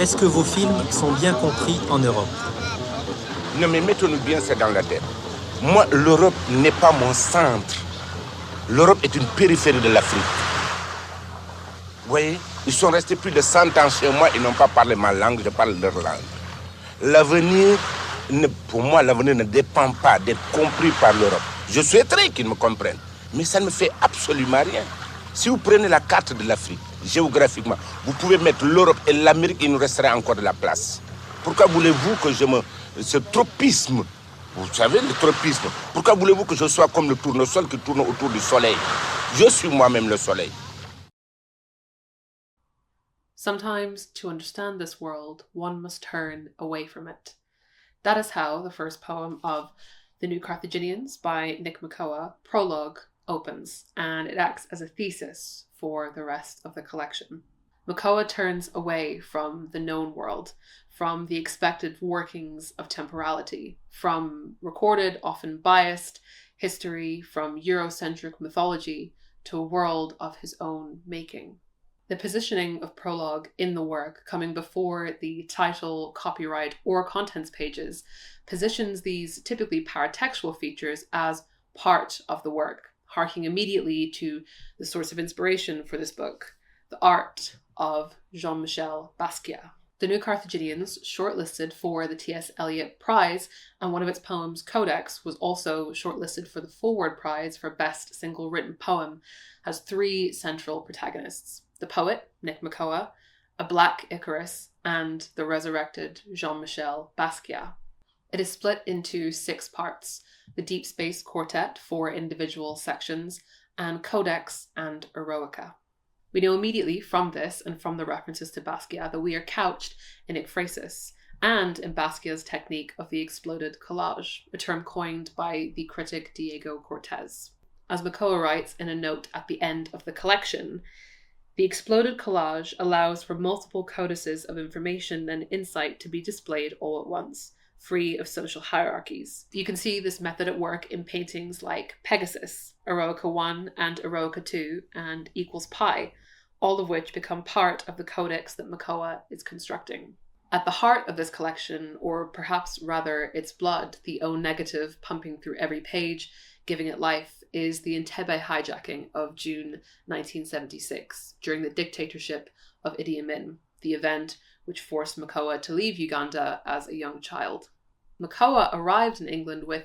Est-ce que vos films sont bien compris en Europe? Non mais mettons-nous bien ça dans la tête. Moi, l'Europe n'est pas mon centre. L'Europe est une périphérie de l'Afrique. Vous voyez, ils sont restés plus de 100 ans chez moi, ils n'ont pas parlé ma langue, je parle leur langue. L'avenir, pour moi, l'avenir ne dépend pas d'être compris par l'Europe. Je souhaiterais qu'ils me comprennent, mais ça ne me fait absolument rien. Si vous prenez la carte de l'Afrique, géographiquement, vous pouvez mettre l'Europe et l'Amérique, il nous resterait encore de la place. Pourquoi voulez-vous que ce tropisme, vous savez, le tropisme, pourquoi voulez-vous que je sois comme le tournesol qui tourne autour du soleil? Je suis moi-même le soleil. Sometimes, to understand this world, one must turn away from it. That is how the first poem of The New Carthaginians by Nick Makoha, Prologue, opens, and it acts as a thesis for the rest of the collection. Makoha turns away from the known world, from the expected workings of temporality, from recorded, often biased, history, from Eurocentric mythology, to a world of his own making. The positioning of Prologue in the work, coming before the title, copyright, or contents pages, positions these typically paratextual features as part of the work, harking immediately to the source of inspiration for this book, the art of Jean-Michel Basquiat. The New Carthaginians, shortlisted for the T.S. Eliot Prize, and one of its poems, Codex, was also shortlisted for the Forward Prize for Best Single Written Poem, has three central protagonists: the poet, Nick Makoha, a black Icarus, and the resurrected Jean-Michel Basquiat. It is split into 6 parts: the Deep Space Quartet, 4 individual sections, and Codex and Eroica. We know immediately from this and from the references to Basquiat that we are couched in ekphrasis and in Basquiat's technique of the exploded collage, a term coined by the critic Diego Cortez. As Makoha writes in a note at the end of the collection, the exploded collage allows for multiple codices of information and insight to be displayed all at once, free of social hierarchies. You can see this method at work in paintings like Pegasus, Eroica 1 and Eroica 2, and equals pi, all of which become part of the codex that Makoha is constructing. At the heart of this collection, or perhaps rather its blood, the O negative pumping through every page, giving it life, is the Entebbe hijacking of June 1976, during the dictatorship of Idi Amin, the event which forced Makoha to leave Uganda as a young child. Makoha arrived in England with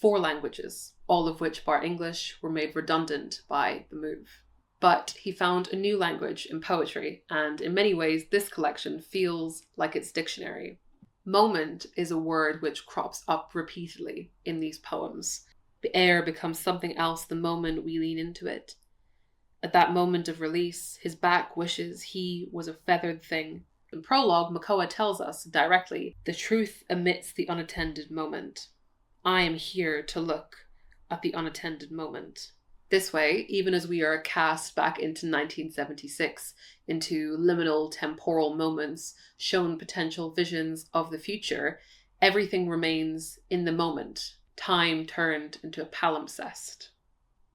4 languages, all of which, bar English, were made redundant by the move. But he found a new language in poetry, and in many ways this collection feels like its dictionary. Moment is a word which crops up repeatedly in these poems. The air becomes something else the moment we lean into it. At that moment of release, his back wishes he was a feathered thing. In Prologue, Makoha tells us directly, the truth amidst the unattended moment. I am here to look at the unattended moment. This way, even as we are cast back into 1976, into liminal temporal moments, shown potential visions of the future, everything remains in the moment, time turned into a palimpsest.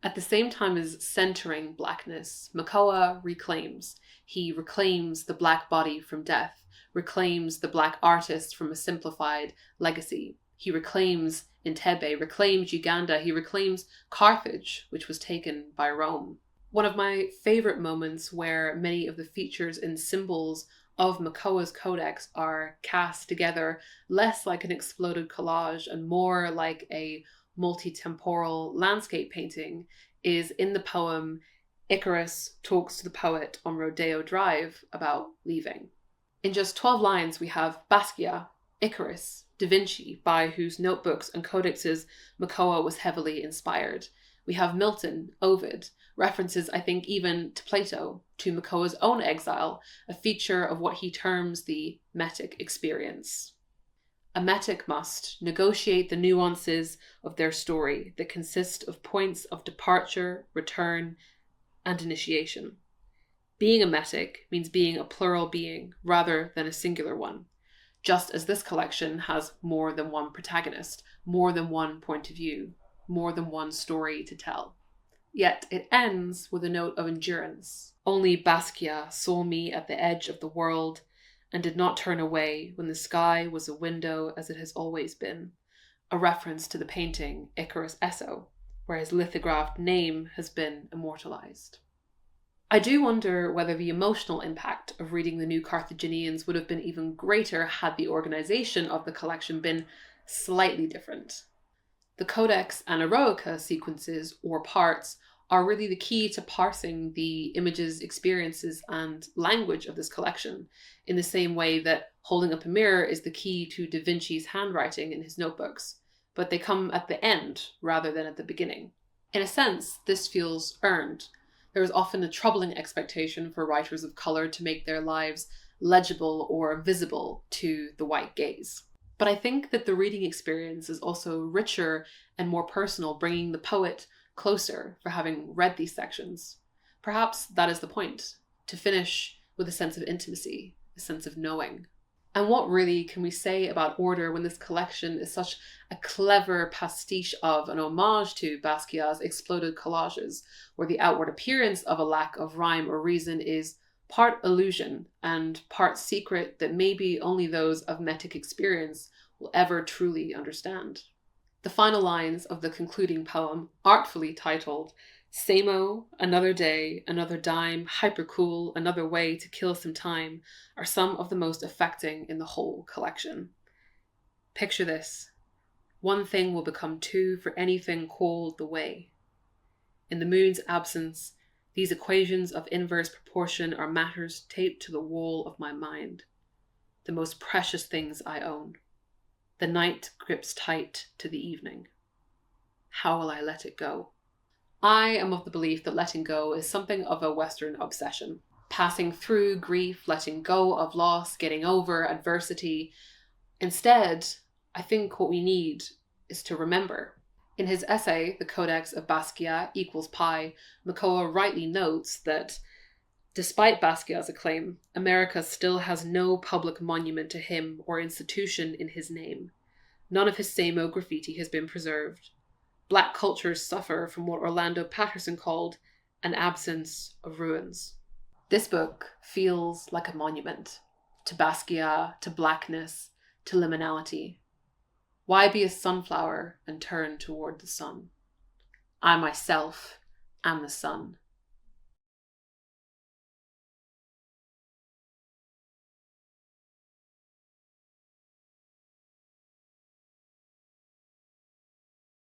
At the same time as centering blackness, Makoha reclaims. He reclaims the black body from death, reclaims the black artist from a simplified legacy. He reclaims Entebbe, reclaims Uganda, he reclaims Carthage, which was taken by Rome. One of my favourite moments where many of the features and symbols of Makoha's codex are cast together less like an exploded collage and more like a multi-temporal landscape painting is in the poem Icarus Talks to the Poet on Rodeo Drive about leaving. In just 12 lines we have Basquiat, Icarus, Da Vinci, by whose notebooks and codexes Makoha was heavily inspired. We have Milton, Ovid, references I think even to Plato, to Makoha's own exile, a feature of what he terms the metic experience. A metic must negotiate the nuances of their story that consist of points of departure, return, and initiation. Being a metic means being a plural being rather than a singular one, just as this collection has more than one protagonist, more than one point of view, more than one story to tell. Yet it ends with a note of endurance. Only Basquiat saw me at the edge of the world, and did not turn away when the sky was a window as it has always been, a reference to the painting Icarus Esso, where his lithographed name has been immortalized. I do wonder whether the emotional impact of reading the New Carthaginians would have been even greater had the organization of the collection been slightly different. The Codex and Eroica sequences, or parts, are really the key to parsing the images, experiences, and language of this collection, in the same way that holding up a mirror is the key to Da Vinci's handwriting in his notebooks, but they come at the end rather than at the beginning. In a sense, this feels earned. There is often a troubling expectation for writers of colour to make their lives legible or visible to the white gaze. But I think that the reading experience is also richer and more personal, bringing the poet closer for having read these sections. Perhaps that is the point, to finish with a sense of intimacy, a sense of knowing. And what really can we say about order when this collection is such a clever pastiche of an homage to Basquiat's exploded collages, where the outward appearance of a lack of rhyme or reason is part illusion and part secret that maybe only those of metic experience will ever truly understand. The final lines of the concluding poem, artfully titled "Samo, another day, another dime, hypercool, another way to kill some time," are some of the most affecting in the whole collection. Picture this. One thing will become two for anything called the way. In the moon's absence, these equations of inverse proportion are matters taped to the wall of my mind, the most precious things I own. The night grips tight to the evening. How will I let it go? I am of the belief that letting go is something of a Western obsession. Passing through grief, letting go of loss, getting over adversity. Instead, I think what we need is to remember. In his essay, The Codex of Basquiat equals Pi, Makoha rightly notes that despite Basquiat's acclaim, America still has no public monument to him or institution in his name. None of his Samo graffiti has been preserved. Black cultures suffer from what Orlando Patterson called an absence of ruins. This book feels like a monument to Basquiat, to blackness, to liminality. Why be a sunflower and turn toward the sun? I myself am the sun.